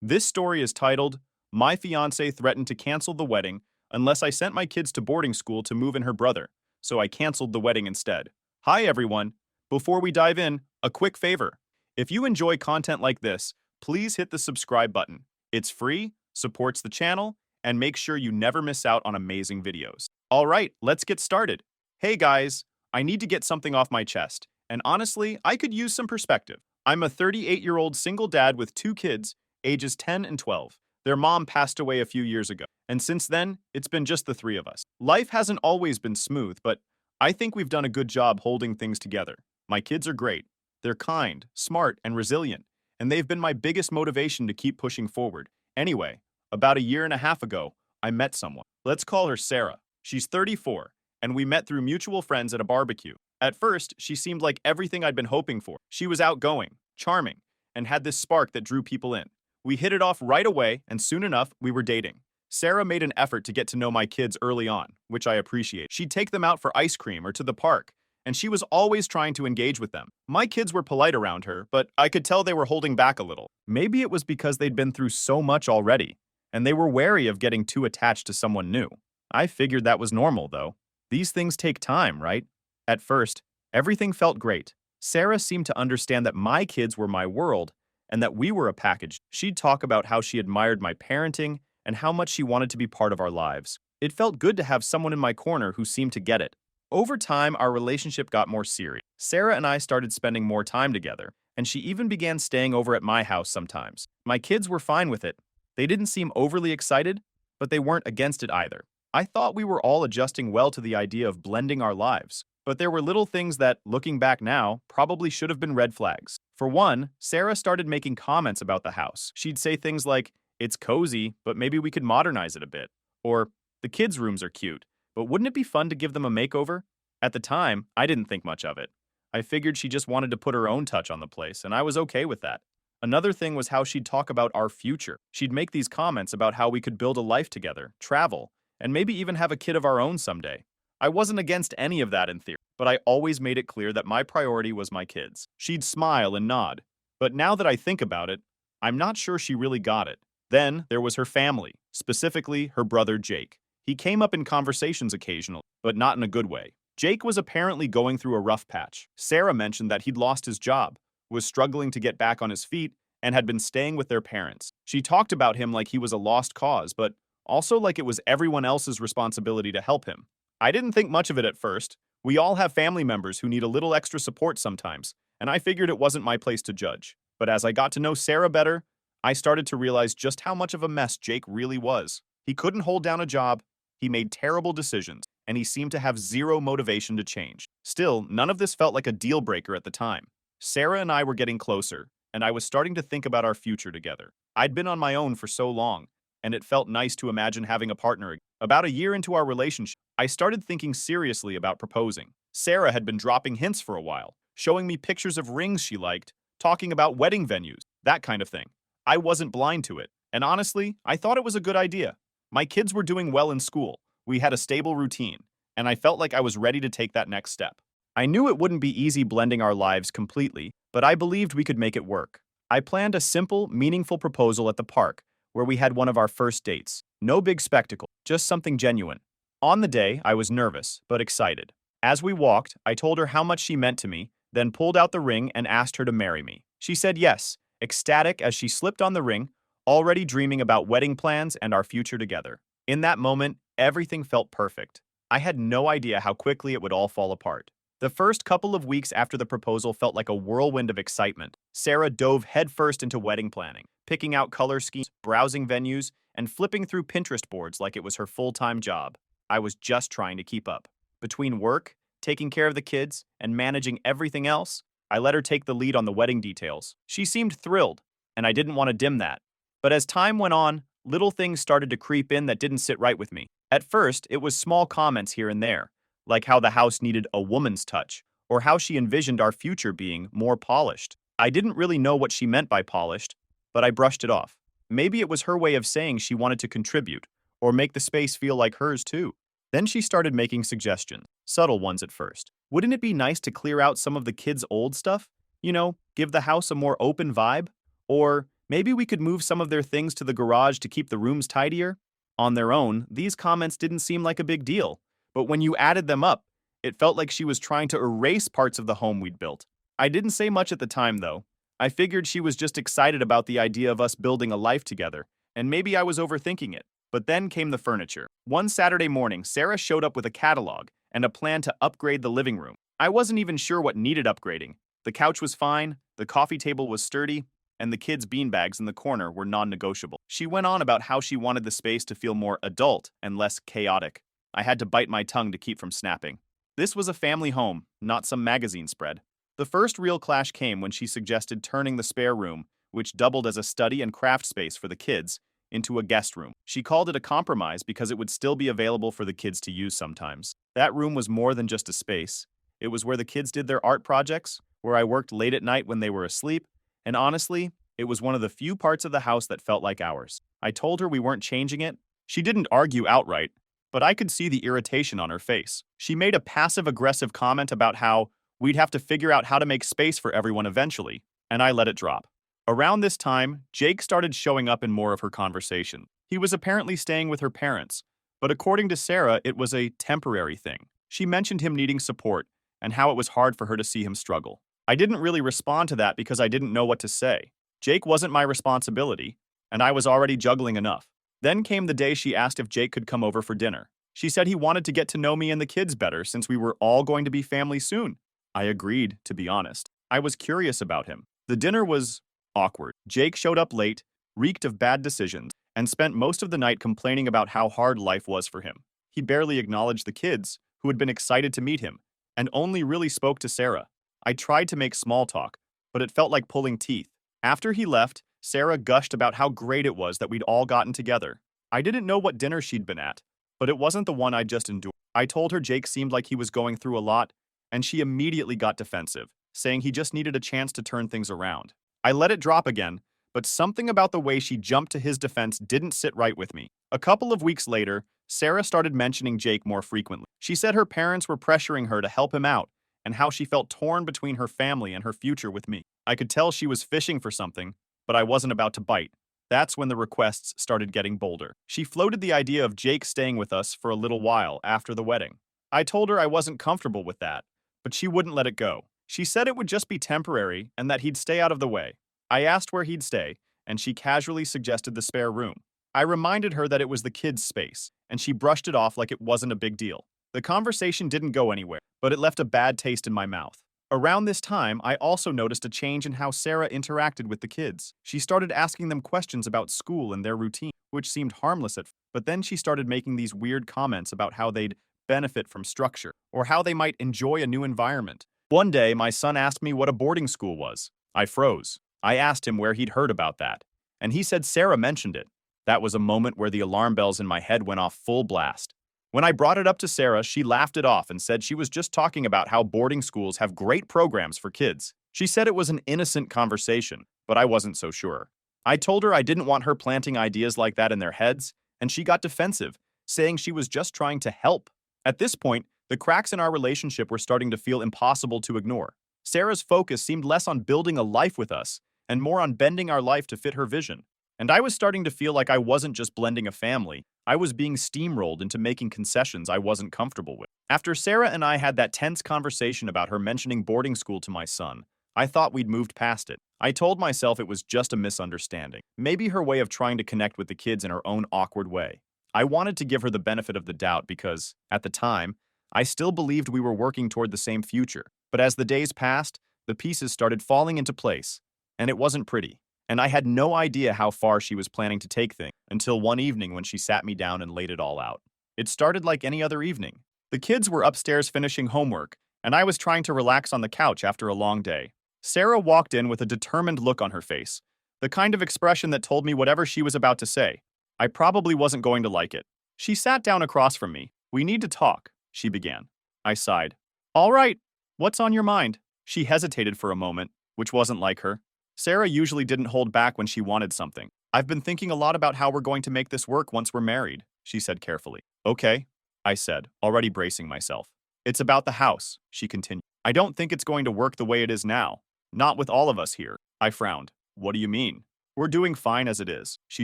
This story is titled, My Fiancée Threatened to Cancel the Wedding Unless I Sent My Kids to Boarding School to Move in Her Brother, so I canceled the wedding instead. Hi everyone. Before we dive in, a quick favor. If you enjoy content like this, please hit the subscribe button. It's free, supports the channel, and makes sure you never miss out on amazing videos. Alright, let's get started. Hey guys, I need to get something off my chest, and honestly, I could use some perspective. I'm a 38-year-old single dad with two kids, ages 10 and 12. Their mom passed away a few years ago, and since then, it's been just the three of us. Life hasn't always been smooth, but I think we've done a good job holding things together. My kids are great. They're kind, smart, and resilient, and they've been my biggest motivation to keep pushing forward. Anyway, about a year and a half ago, I met someone. Let's call her Sarah. She's 34, and we met through mutual friends at a barbecue. At first, she seemed like everything I'd been hoping for. She was outgoing, charming, and had this spark that drew people in. We hit it off right away, and soon enough, we were dating. Sarah made an effort to get to know my kids early on, which I appreciate. She'd take them out for ice cream or to the park, and she was always trying to engage with them. My kids were polite around her, but I could tell they were holding back a little. Maybe it was because they'd been through so much already, and they were wary of getting too attached to someone new. I figured that was normal, though. These things take time, right? At first, everything felt great. Sarah seemed to understand that my kids were my world, and that we were a package. She'd talk about how she admired my parenting and how much she wanted to be part of our lives. It felt good to have someone in my corner who seemed to get it. Over time, our relationship got more serious. Sarah and I started spending more time together, and she even began staying over at my house sometimes. My kids were fine with it. They didn't seem overly excited, but they weren't against it either. I thought we were all adjusting well to the idea of blending our lives. But there were little things that, looking back now, probably should have been red flags. For one, Sarah started making comments about the house. She'd say things like, "It's cozy, but maybe we could modernize it a bit." Or, "The kids' rooms are cute, but wouldn't it be fun to give them a makeover?" At the time, I didn't think much of it. I figured she just wanted to put her own touch on the place, and I was okay with that. Another thing was how she'd talk about our future. She'd make these comments about how we could build a life together, travel, and maybe even have a kid of our own someday. I wasn't against any of that in theory, but I always made it clear that my priority was my kids. She'd smile and nod, but now that I think about it, I'm not sure she really got it. Then there was her family, specifically her brother Jake. He came up in conversations occasionally, but not in a good way. Jake was apparently going through a rough patch. Sarah mentioned that he'd lost his job, was struggling to get back on his feet, and had been staying with their parents. She talked about him like he was a lost cause, but also like it was everyone else's responsibility to help him. I didn't think much of it at first. We all have family members who need a little extra support sometimes, and I figured it wasn't my place to judge. But as I got to know Sarah better, I started to realize just how much of a mess Jake really was. He couldn't hold down a job, he made terrible decisions, and he seemed to have zero motivation to change. Still, none of this felt like a deal breaker at the time. Sarah and I were getting closer, and I was starting to think about our future together. I'd been on my own for so long, and it felt nice to imagine having a partner again. About a year into our relationship, I started thinking seriously about proposing. Sarah had been dropping hints for a while, showing me pictures of rings she liked, talking about wedding venues, that kind of thing. I wasn't blind to it, and honestly, I thought it was a good idea. My kids were doing well in school, we had a stable routine, and I felt like I was ready to take that next step. I knew it wouldn't be easy blending our lives completely, but I believed we could make it work. I planned a simple, meaningful proposal at the park, where we had one of our first dates. No big spectacle, just something genuine. On the day, I was nervous, but excited. As we walked, I told her how much she meant to me, then pulled out the ring and asked her to marry me. She said yes, ecstatic as she slipped on the ring, already dreaming about wedding plans and our future together. In that moment, everything felt perfect. I had no idea how quickly it would all fall apart. The first couple of weeks after the proposal felt like a whirlwind of excitement. Sarah dove headfirst into wedding planning, picking out color schemes, browsing venues, and flipping through Pinterest boards like it was her full-time job. I was just trying to keep up. Between work, taking care of the kids, and managing everything else, I let her take the lead on the wedding details. She seemed thrilled, and I didn't want to dim that. But as time went on, little things started to creep in that didn't sit right with me. At first, it was small comments here and there, like how the house needed a woman's touch, or how she envisioned our future being more polished. I didn't really know what she meant by polished, but I brushed it off. Maybe it was her way of saying she wanted to contribute, or make the space feel like hers too. Then she started making suggestions, subtle ones at first. Wouldn't it be nice to clear out some of the kids' old stuff? You know, give the house a more open vibe? Or Maybe we could move some of their things to the garage to keep the rooms tidier? On their own, these comments didn't seem like a big deal, but when you added them up, it felt like she was trying to erase parts of the home we'd built. I didn't say much at the time, though. I figured she was just excited about the idea of us building a life together, and maybe I was overthinking it. But then came the furniture. One Saturday morning, Sarah showed up with a catalog and a plan to upgrade the living room. I wasn't even sure what needed upgrading. The couch was fine, the coffee table was sturdy, and the kids' beanbags in the corner were non-negotiable. She went on about how she wanted the space to feel more adult and less chaotic. I had to bite my tongue to keep from snapping. This was a family home, not some magazine spread. The first real clash came when she suggested turning the spare room, which doubled as a study and craft space for the kids, into a guest room. She called it a compromise because it would still be available for the kids to use sometimes. That room was more than just a space. It was where the kids did their art projects, where I worked late at night when they were asleep, and honestly, it was one of the few parts of the house that felt like ours. I told her we weren't changing it. She didn't argue outright, but I could see the irritation on her face. She made a passive-aggressive comment about how we'd have to figure out how to make space for everyone eventually, and I let it drop. Around this time, Jake started showing up in more of her conversation. He was apparently staying with her parents, but according to Sarah, it was a temporary thing. She mentioned him needing support and how it was hard for her to see him struggle. I didn't really respond to that because I didn't know what to say. Jake wasn't my responsibility, and I was already juggling enough. Then came the day she asked if Jake could come over for dinner. She said he wanted to get to know me and the kids better since we were all going to be family soon. I agreed, to be honest. I was curious about him. The dinner was awkward. Jake showed up late, reeked of bad decisions, and spent most of the night complaining about how hard life was for him. He barely acknowledged the kids, who had been excited to meet him, and only really spoke to Sarah. I tried to make small talk, but it felt like pulling teeth. After he left, Sarah gushed about how great it was that we'd all gotten together. I didn't know what dinner she'd been at, but it wasn't the one I'd just endured. I told her Jake seemed like he was going through a lot, and she immediately got defensive, saying he just needed a chance to turn things around. I let it drop again, but something about the way she jumped to his defense didn't sit right with me. A couple of weeks later, Sarah started mentioning Jake more frequently. She said her parents were pressuring her to help him out, and how she felt torn between her family and her future with me. I could tell she was fishing for something, but I wasn't about to bite. That's when the requests started getting bolder. She floated the idea of Jake staying with us for a little while after the wedding. I told her I wasn't comfortable with that, but she wouldn't let it go. She said it would just be temporary and that he'd stay out of the way. I asked where he'd stay, and she casually suggested the spare room. I reminded her that it was the kids' space, and she brushed it off like it wasn't a big deal. The conversation didn't go anywhere, but it left a bad taste in my mouth. Around this time, I also noticed a change in how Sarah interacted with the kids. She started asking them questions about school and their routine, which seemed harmless at first, but then she started making these weird comments about how they'd benefit from structure, or how they might enjoy a new environment. One day, my son asked me what a boarding school was. I froze. I asked him where he'd heard about that, and he said Sarah mentioned it. That was a moment where the alarm bells in my head went off full blast. When I brought it up to Sarah, she laughed it off and said she was just talking about how boarding schools have great programs for kids. She said it was an innocent conversation, but I wasn't so sure. I told her I didn't want her planting ideas like that in their heads, and she got defensive, saying she was just trying to help. At this point, the cracks in our relationship were starting to feel impossible to ignore. Sarah's focus seemed less on building a life with us and more on bending our life to fit her vision. And I was starting to feel like I wasn't just blending a family, I was being steamrolled into making concessions I wasn't comfortable with. After Sarah and I had that tense conversation about her mentioning boarding school to my son, I thought we'd moved past it. I told myself it was just a misunderstanding, maybe her way of trying to connect with the kids in her own awkward way. I wanted to give her the benefit of the doubt because, at the time, I still believed we were working toward the same future. But as the days passed, the pieces started falling into place, and it wasn't pretty. And I had no idea how far she was planning to take things until one evening when she sat me down and laid it all out. It started like any other evening. The kids were upstairs finishing homework, and I was trying to relax on the couch after a long day. Sarah walked in with a determined look on her face, the kind of expression that told me whatever she was about to say, I probably wasn't going to like it. She sat down across from me. "We need to talk," she began. I sighed. "All right, what's on your mind?" She hesitated for a moment, which wasn't like her. Sarah usually didn't hold back when she wanted something. "I've been thinking a lot about how we're going to make this work once we're married," she said carefully. "Okay," I said, already bracing myself. "It's about the house," she continued. "I don't think it's going to work the way it is now. Not with all of us here." I frowned. "What do you mean?" We're doing fine as it is. She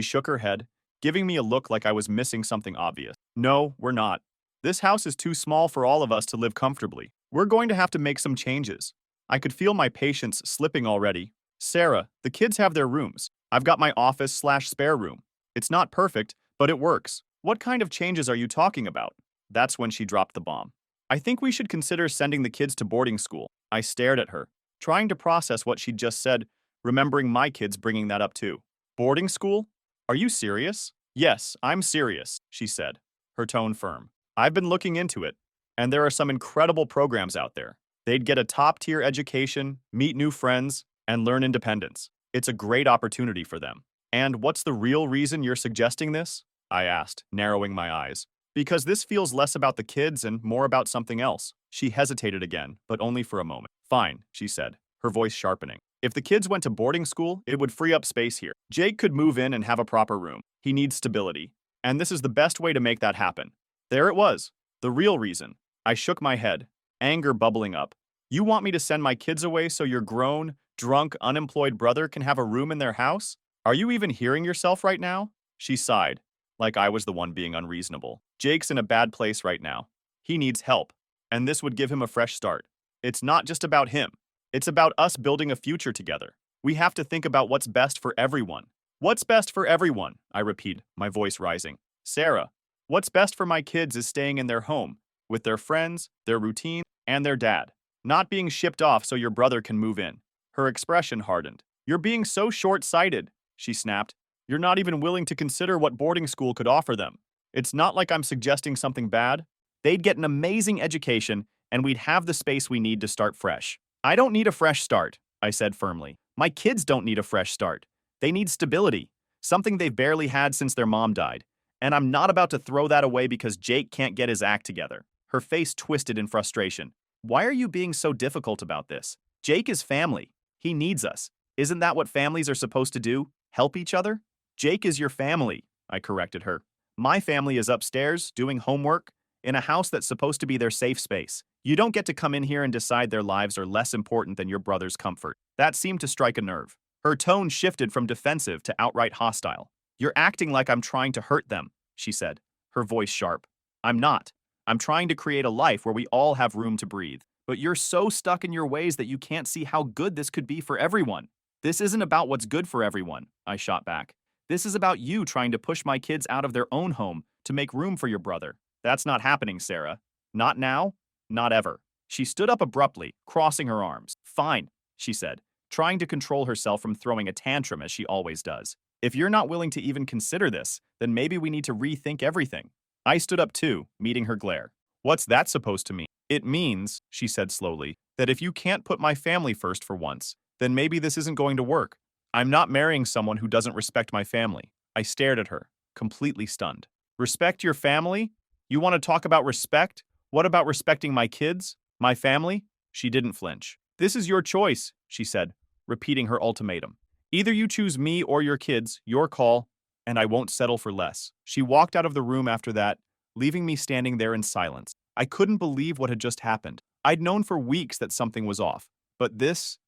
shook her head, giving me a look like I was missing something obvious. No, we're not. This house is too small for all of us to live comfortably. We're going to have to make some changes. I could feel my patience slipping already. Sarah, the kids have their rooms. I've got my office/spare room. It's not perfect, but it works. What kind of changes are you talking about? That's when she dropped the bomb. I think we should consider sending the kids to boarding school. I stared at her, trying to process what she'd just said, remembering my kids bringing that up too. Boarding school? Are you serious? Yes, I'm serious, she said, her tone firm. I've been looking into it, and there are some incredible programs out there. They'd get a top-tier education, meet new friends, and learn independence. It's a great opportunity for them. And what's the real reason you're suggesting this? I asked, narrowing my eyes. Because this feels less about the kids and more about something else. She hesitated again, but only for a moment. Fine, she said, her voice sharpening. If the kids went to boarding school, it would free up space here. Jake could move in and have a proper room. He needs stability. And this is the best way to make that happen. There it was. The real reason. I shook my head, anger bubbling up. You want me to send my kids away so your grown, drunk, unemployed brother can have a room in their house? Are you even hearing yourself right now? She sighed, like I was the one being unreasonable. Jake's in a bad place right now. He needs help, and this would give him a fresh start. It's not just about him. It's about us building a future together. We have to think about what's best for everyone. What's best for everyone? I repeat, my voice rising. Sarah, what's best for my kids is staying in their home, with their friends, their routine, and their dad. Not being shipped off so your brother can move in. Her expression hardened. You're being so short-sighted, she snapped. You're not even willing to consider what boarding school could offer them. It's not like I'm suggesting something bad. They'd get an amazing education, and we'd have the space we need to start fresh. I don't need a fresh start, I said firmly. My kids don't need a fresh start. They need stability, something they've barely had since their mom died. And I'm not about to throw that away because Jake can't get his act together. Her face twisted in frustration. Why are you being so difficult about this? Jake is family. He needs us. Isn't that what families are supposed to do? Help each other? Jake is your family, I corrected her. My family is upstairs, doing homework, in a house that's supposed to be their safe space. You don't get to come in here and decide their lives are less important than your brother's comfort. That seemed to strike a nerve. Her tone shifted from defensive to outright hostile. You're acting like I'm trying to hurt them, she said, her voice sharp. I'm not. I'm trying to create a life where we all have room to breathe. But you're so stuck in your ways that you can't see how good this could be for everyone. This isn't about what's good for everyone, I shot back. This is about you trying to push my kids out of their own home to make room for your brother. That's not happening, Sarah. Not now, not ever. She stood up abruptly, crossing her arms. Fine, she said, trying to control herself from throwing a tantrum as she always does. If you're not willing to even consider this, then maybe we need to rethink everything. I stood up too, meeting her glare. What's that supposed to mean? It means, she said slowly, that if you can't put my family first for once, then maybe this isn't going to work. I'm not marrying someone who doesn't respect my family. I stared at her, completely stunned. Respect your family? You want to talk about respect? What about respecting my kids? My family? She didn't flinch. This is your choice, she said, repeating her ultimatum. Either you choose me or your kids, your call, and I won't settle for less. She walked out of the room after that, leaving me standing there in silence. I couldn't believe what had just happened. I'd known for weeks that something was off, but this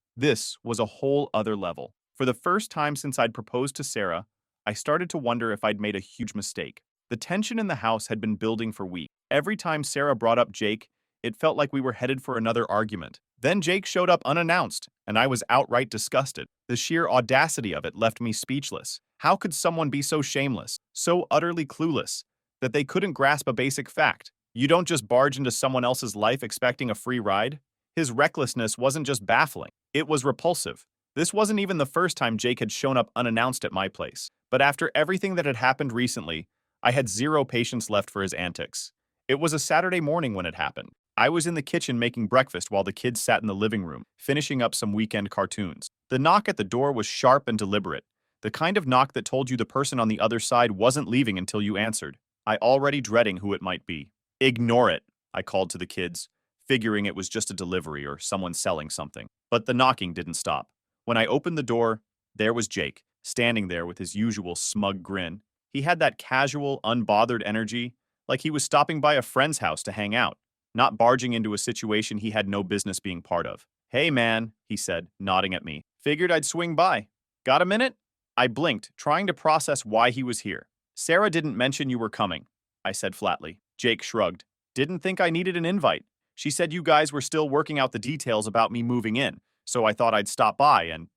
was a whole other level. For the first time since I'd proposed to Sarah, I started to wonder if I'd made a huge mistake. The tension in the house had been building for weeks. Every time Sarah brought up Jake, it felt like we were headed for another argument. Then Jake showed up unannounced, and I was outright disgusted. The sheer audacity of it left me speechless. How could someone be so shameless, so utterly clueless, that they couldn't grasp a basic fact? You don't just barge into someone else's life expecting a free ride. His recklessness wasn't just baffling, it was repulsive. This wasn't even the first time Jake had shown up unannounced at my place. But after everything that had happened recently, I had zero patience left for his antics. It was a Saturday morning when it happened. I was in the kitchen making breakfast while the kids sat in the living room, finishing up some weekend cartoons. The knock at the door was sharp and deliberate, the kind of knock that told you the person on the other side wasn't leaving until you answered. I already dreading who it might be. Ignore it, I called to the kids, figuring it was just a delivery or someone selling something. But the knocking didn't stop. When I opened the door, there was Jake, standing there with his usual smug grin. He had that casual, unbothered energy, like he was stopping by a friend's house to hang out, not barging into a situation he had no business being part of. Hey man, he said, nodding at me. Figured I'd swing by. Got a minute? I blinked, trying to process why he was here. Sarah didn't mention you were coming, I said flatly. Jake shrugged. Didn't think I needed an invite. She said you guys were still working out the details about me moving in, so I thought I'd stop by and,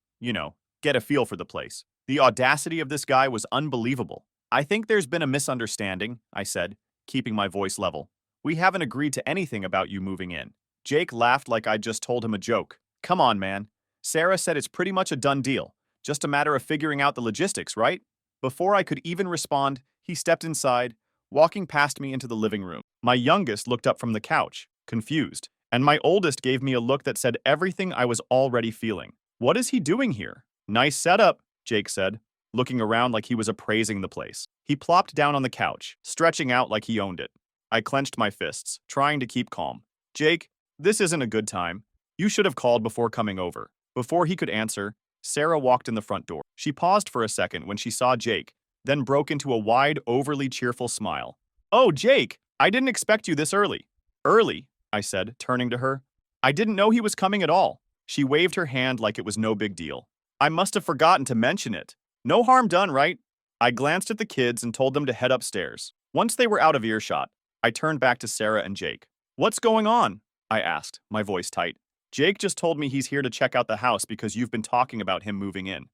get a feel for the place. The audacity of this guy was unbelievable. I think there's been a misunderstanding, I said, keeping my voice level. We haven't agreed to anything about you moving in. Jake laughed like I'd just told him a joke. Come on, man. Sarah said it's pretty much a done deal. Just a matter of figuring out the logistics, right? Before I could even respond, he stepped inside, walking past me into the living room. My youngest looked up from the couch, confused, and my oldest gave me a look that said everything I was already feeling. What is he doing here? Nice setup, Jake said, looking around like he was appraising the place. He plopped down on the couch, stretching out like he owned it. I clenched my fists, trying to keep calm. Jake, this isn't a good time. You should have called before coming over. Before he could answer, Sarah walked in the front door. She paused for a second when she saw Jake, then broke into a wide, overly cheerful smile. Oh, Jake, I didn't expect you this early. Early, I said, turning to her. I didn't know he was coming at all. She waved her hand like it was no big deal. I must have forgotten to mention it. No harm done, right? I glanced at the kids and told them to head upstairs. Once they were out of earshot, I turned back to Sarah and Jake. What's going on? I asked, my voice tight. Jake just told me he's here to check out the house because you've been talking about him moving in.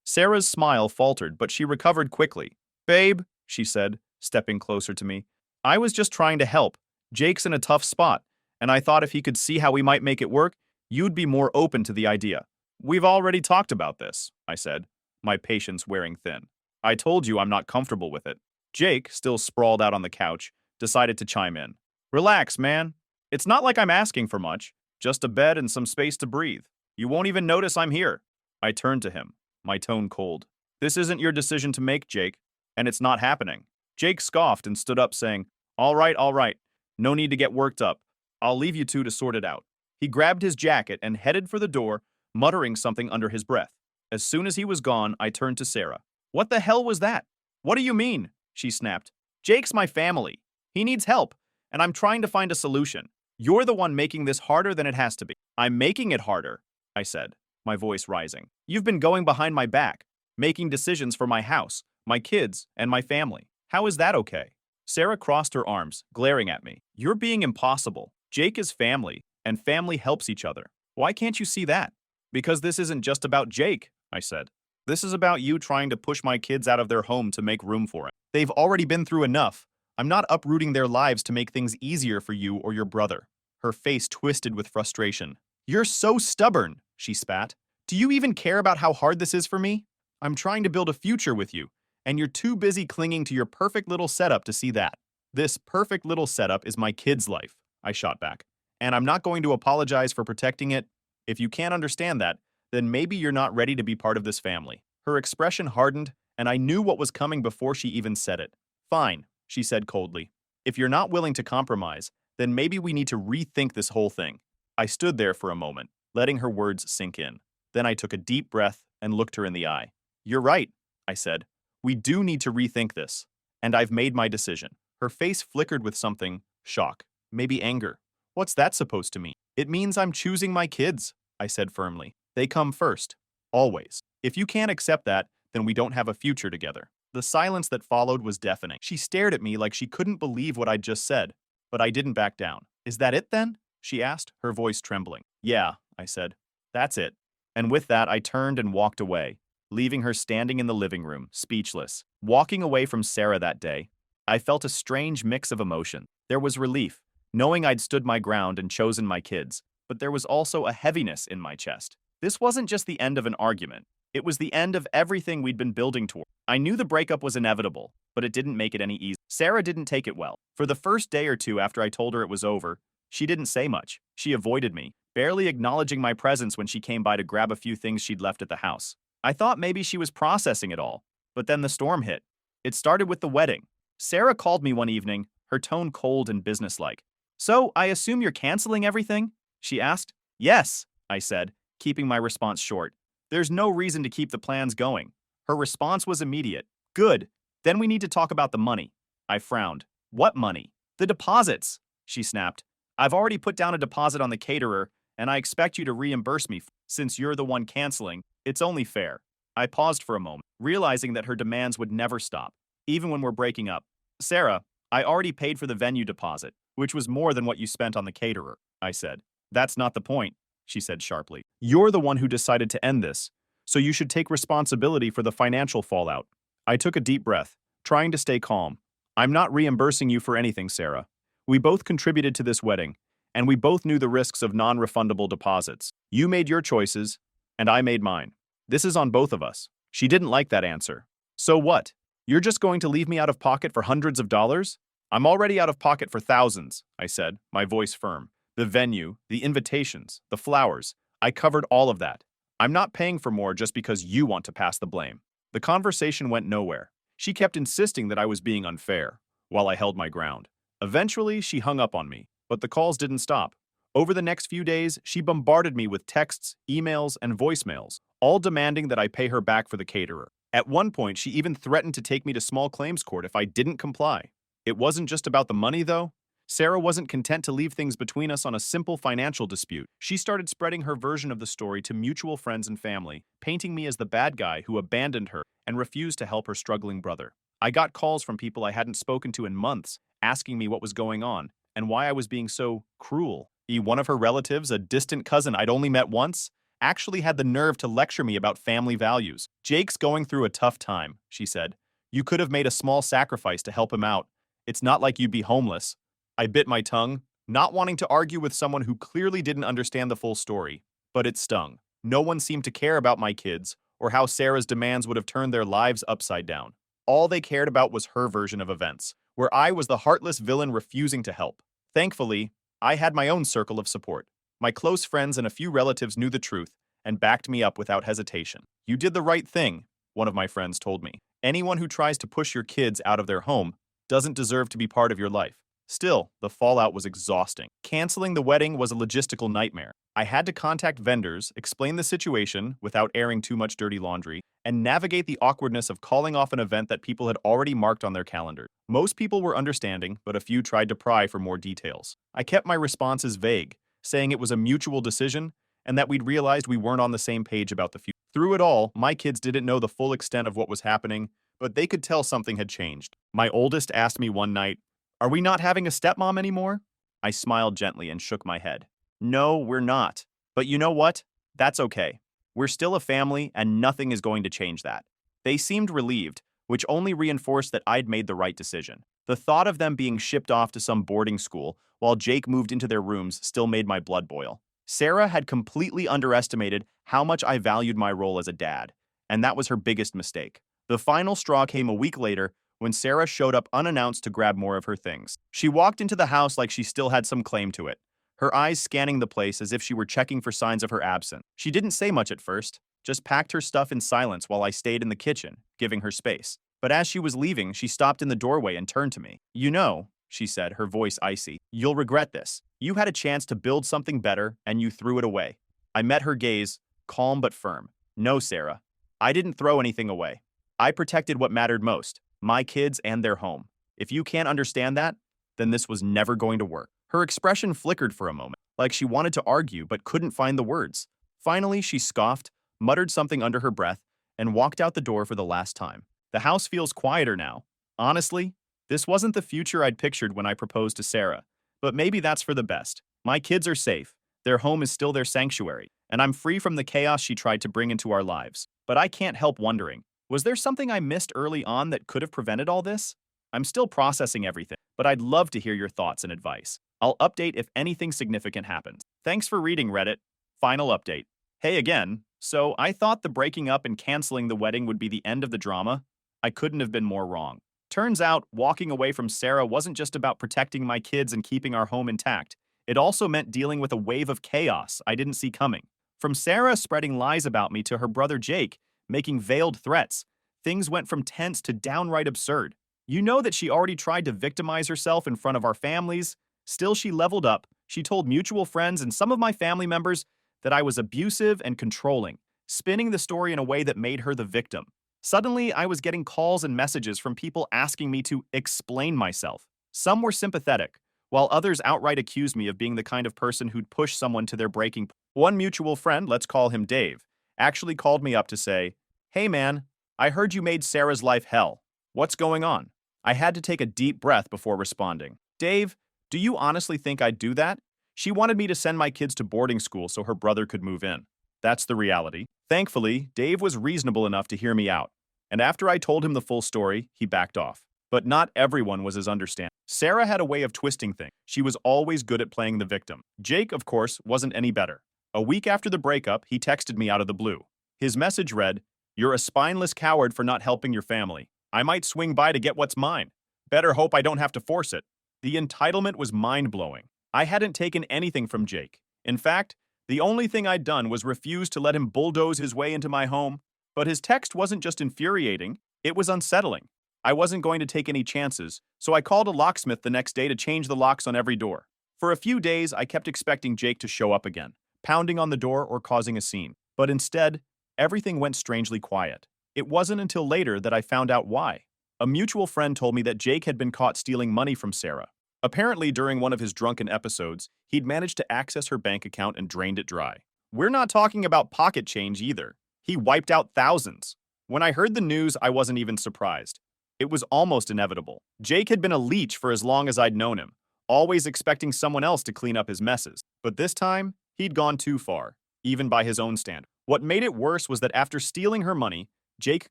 Sarah's smile faltered, but she recovered quickly. Babe, she said, stepping closer to me. I was just trying to help. Jake's in a tough spot, and I thought if he could see how we might make it work, you'd be more open to the idea. We've already talked about this, I said, my patience wearing thin. I told you I'm not comfortable with it. Jake, still sprawled out on the couch, decided to chime in. Relax, man. It's not like I'm asking for much. Just a bed and some space to breathe. You won't even notice I'm here. I turned to him, my tone cold. This isn't your decision to make, Jake, and it's not happening. Jake scoffed and stood up saying, all right. No need to get worked up. I'll leave you two to sort it out. He grabbed his jacket and headed for the door, muttering something under his breath. As soon as he was gone, I turned to Sarah. What the hell was that? What do you mean? She snapped. Jake's my family. He needs help, and I'm trying to find a solution. You're the one making this harder than it has to be. I'm making it harder, I said, my voice rising. You've been going behind my back, making decisions for my house, my kids, and my family. How is that okay? Sarah crossed her arms, glaring at me. You're being impossible. Jake is family, and family helps each other. Why can't you see that? Because this isn't just about Jake, I said. This is about you trying to push my kids out of their home to make room for it. They've already been through enough. I'm not uprooting their lives to make things easier for you or your brother. Her face twisted with frustration. You're so stubborn, she spat. Do you even care about how hard this is for me? I'm trying to build a future with you, and you're too busy clinging to your perfect little setup to see that. This perfect little setup is my kid's life, I shot back. And I'm not going to apologize for protecting it. If you can't understand that, then maybe you're not ready to be part of this family. Her expression hardened, and I knew what was coming before she even said it. Fine, she said coldly. If you're not willing to compromise, then maybe we need to rethink this whole thing. I stood there for a moment, letting her words sink in. Then I took a deep breath and looked her in the eye. You're right, I said. We do need to rethink this. And I've made my decision. Her face flickered with something, shock, maybe anger. What's that supposed to mean? It means I'm choosing my kids, I said firmly. They come first. Always. If you can't accept that, then we don't have a future together. The silence that followed was deafening. She stared at me like she couldn't believe what I'd just said. But I didn't back down. Is that it then? She asked, her voice trembling. Yeah, I said. That's it. And with that, I turned and walked away, leaving her standing in the living room, speechless. Walking away from Sarah that day, I felt a strange mix of emotion. There was relief, knowing I'd stood my ground and chosen my kids, but there was also a heaviness in my chest. This wasn't just the end of an argument. It was the end of everything we'd been building toward. I knew the breakup was inevitable, but it didn't make it any easier. Sarah didn't take it well. For the first day or two after I told her it was over, she didn't say much. She avoided me, barely acknowledging my presence when she came by to grab a few things she'd left at the house. I thought maybe she was processing it all, but then the storm hit. It started with the wedding. Sarah called me one evening, her tone cold and businesslike. So, I assume you're canceling everything? She asked. Yes, I said, keeping my response short. There's no reason to keep the plans going. Her response was immediate. Good. Then we need to talk about the money. I frowned. What money? The deposits, she snapped. I've already put down a deposit on the caterer, and I expect you to reimburse me. Since you're the one canceling, it's only fair. I paused for a moment, realizing that her demands would never stop, even when we're breaking up. Sarah, I already paid for the venue deposit, which was more than what you spent on the caterer, I said. That's not the point, she said sharply. You're the one who decided to end this, so you should take responsibility for the financial fallout. I took a deep breath, trying to stay calm. I'm not reimbursing you for anything, Sarah. We both contributed to this wedding, and we both knew the risks of non-refundable deposits. You made your choices, and I made mine. This is on both of us. She didn't like that answer. So what? You're just going to leave me out of pocket for hundreds of dollars? I'm already out of pocket for thousands, I said, my voice firm. The venue, the invitations, the flowers. I covered all of that. I'm not paying for more just because you want to pass the blame. The conversation went nowhere. She kept insisting that I was being unfair, while I held my ground. Eventually, she hung up on me, but the calls didn't stop. Over the next few days, she bombarded me with texts, emails, and voicemails, all demanding that I pay her back for the caterer. At one point, she even threatened to take me to small claims court if I didn't comply. It wasn't just about the money, though. Sarah wasn't content to leave things between us on a simple financial dispute. She started spreading her version of the story to mutual friends and family, painting me as the bad guy who abandoned her and refused to help her struggling brother. I got calls from people I hadn't spoken to in months, asking me what was going on and why I was being so cruel. One of her relatives, a distant cousin I'd only met once, actually had the nerve to lecture me about family values. Jake's going through a tough time, she said. You could have made a small sacrifice to help him out. It's not like you'd be homeless. I bit my tongue, not wanting to argue with someone who clearly didn't understand the full story, but it stung. No one seemed to care about my kids or how Sarah's demands would have turned their lives upside down. All they cared about was her version of events, where I was the heartless villain refusing to help. Thankfully, I had my own circle of support. My close friends and a few relatives knew the truth and backed me up without hesitation. You did the right thing, one of my friends told me. Anyone who tries to push your kids out of their home doesn't deserve to be part of your life. Still, the fallout was exhausting. Canceling the wedding was a logistical nightmare. I had to contact vendors, explain the situation without airing too much dirty laundry, and navigate the awkwardness of calling off an event that people had already marked on their calendar. Most people were understanding, but a few tried to pry for more details. I kept my responses vague, saying it was a mutual decision and that we'd realized we weren't on the same page about the future. Through it all, my kids didn't know the full extent of what was happening, but they could tell something had changed. My oldest asked me one night, "Are we not having a stepmom anymore?" I smiled gently and shook my head. "No, we're not. But you know what? That's okay. We're still a family and nothing is going to change that." They seemed relieved, which only reinforced that I'd made the right decision. The thought of them being shipped off to some boarding school while Jake moved into their rooms still made my blood boil. Sarah had completely underestimated how much I valued my role as a dad, and that was her biggest mistake. The final straw came a week later when Sarah showed up unannounced to grab more of her things. She walked into the house like she still had some claim to it, her eyes scanning the place as if she were checking for signs of her absence. She didn't say much at first, just packed her stuff in silence while I stayed in the kitchen, giving her space. But as she was leaving, she stopped in the doorway and turned to me. "You know," she said, her voice icy, "you'll regret this. You had a chance to build something better, and you threw it away." I met her gaze, calm but firm. "No, Sarah. I didn't throw anything away. I protected what mattered most, my kids and their home. If you can't understand that, then this was never going to work." Her expression flickered for a moment, like she wanted to argue but couldn't find the words. Finally, she scoffed, muttered something under her breath, and walked out the door for the last time. The house feels quieter now. Honestly, this wasn't the future I'd pictured when I proposed to Sarah, but maybe that's for the best. My kids are safe, their home is still their sanctuary, and I'm free from the chaos she tried to bring into our lives. But I can't help wondering, was there something I missed early on that could have prevented all this? I'm still processing everything, but I'd love to hear your thoughts and advice. I'll update if anything significant happens. Thanks for reading, Reddit. Final update. Hey again. So I thought the breaking up and canceling the wedding would be the end of the drama. I couldn't have been more wrong. Turns out, walking away from Sarah wasn't just about protecting my kids and keeping our home intact. It also meant dealing with a wave of chaos I didn't see coming. From Sarah spreading lies about me to her brother Jake making veiled threats, things went from tense to downright absurd. You know that she already tried to victimize herself in front of our families. Still, she leveled up. She told mutual friends and some of my family members that I was abusive and controlling, spinning the story in a way that made her the victim. Suddenly, I was getting calls and messages from people asking me to explain myself. Some were sympathetic, while others outright accused me of being the kind of person who'd push someone to their breaking point. One mutual friend, let's call him Dave, actually called me up to say, Hey man, I heard you made Sarah's life hell. What's going on? I had to take a deep breath before responding. Dave, do you honestly think I'd do that? She wanted me to send my kids to boarding school so her brother could move in. That's the reality. Thankfully, Dave was reasonable enough to hear me out. And after I told him the full story, he backed off. But not everyone was as understanding. Sarah had a way of twisting things. She was always good at playing the victim. Jake, of course, wasn't any better. A week after the breakup, he texted me out of the blue. His message read, "You're a spineless coward for not helping your family. I might swing by to get what's mine. Better hope I don't have to force it." The entitlement was mind-blowing. I hadn't taken anything from Jake. In fact, the only thing I'd done was refuse to let him bulldoze his way into my home. But his text wasn't just infuriating, it was unsettling. I wasn't going to take any chances, so I called a locksmith the next day to change the locks on every door. For a few days, I kept expecting Jake to show up again, pounding on the door or causing a scene. But instead, everything went strangely quiet. It wasn't until later that I found out why. A mutual friend told me that Jake had been caught stealing money from Sarah. Apparently, during one of his drunken episodes, he'd managed to access her bank account and drained it dry. We're not talking about pocket change either. He wiped out thousands. When I heard the news, I wasn't even surprised. It was almost inevitable. Jake had been a leech for as long as I'd known him, always expecting someone else to clean up his messes. But this time, he'd gone too far, even by his own standard. What made it worse was that after stealing her money, Jake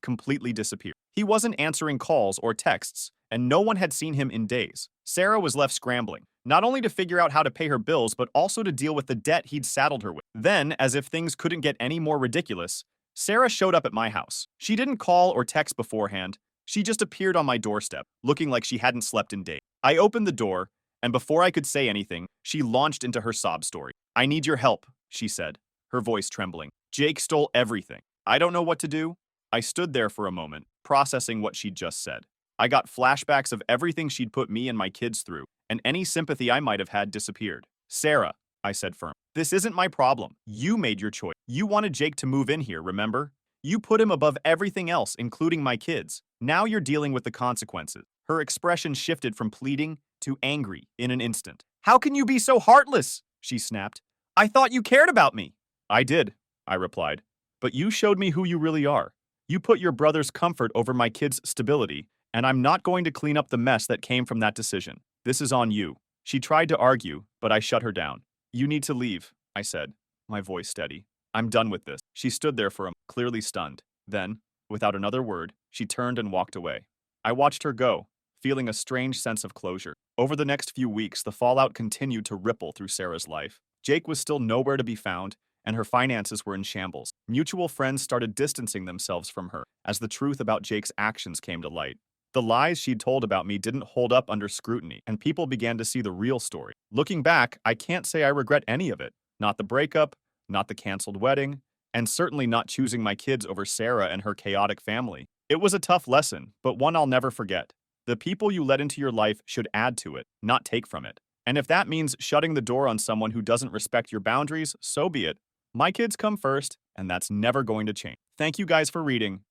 completely disappeared. He wasn't answering calls or texts, and no one had seen him in days. Sarah was left scrambling, not only to figure out how to pay her bills, but also to deal with the debt he'd saddled her with. Then, as if things couldn't get any more ridiculous, Sarah showed up at my house. She didn't call or text beforehand. She just appeared on my doorstep, looking like she hadn't slept in days. I opened the door, and before I could say anything, she launched into her sob story. "I need your help," she said, her voice trembling. "Jake stole everything. I don't know what to do." I stood there for a moment, processing what she'd just said. I got flashbacks of everything she'd put me and my kids through, and any sympathy I might have had disappeared. "Sarah," I said firmly, "this isn't my problem. You made your choice. You wanted Jake to move in here, remember? You put him above everything else, including my kids. Now you're dealing with the consequences." Her expression shifted from pleading to angry in an instant. "How can you be so heartless?" she snapped. "I thought you cared about me." "I did," I replied. "But you showed me who you really are. You put your brother's comfort over my kids' stability, and I'm not going to clean up the mess that came from that decision. This is on you." She tried to argue, but I shut her down. "You need to leave," I said, my voice steady. "I'm done with this." She stood there for a moment, clearly stunned. Then, without another word, she turned and walked away. I watched her go, feeling a strange sense of closure. Over the next few weeks, the fallout continued to ripple through Sarah's life. Jake was still nowhere to be found, and her finances were in shambles. Mutual friends started distancing themselves from her as the truth about Jake's actions came to light. The lies she'd told about me didn't hold up under scrutiny, and people began to see the real story. Looking back, I can't say I regret any of it. Not the breakup, not the canceled wedding, and certainly not choosing my kids over Sarah and her chaotic family. It was a tough lesson, but one I'll never forget. The people you let into your life should add to it, not take from it. And if that means shutting the door on someone who doesn't respect your boundaries, so be it. My kids come first, and that's never going to change. Thank you guys for reading.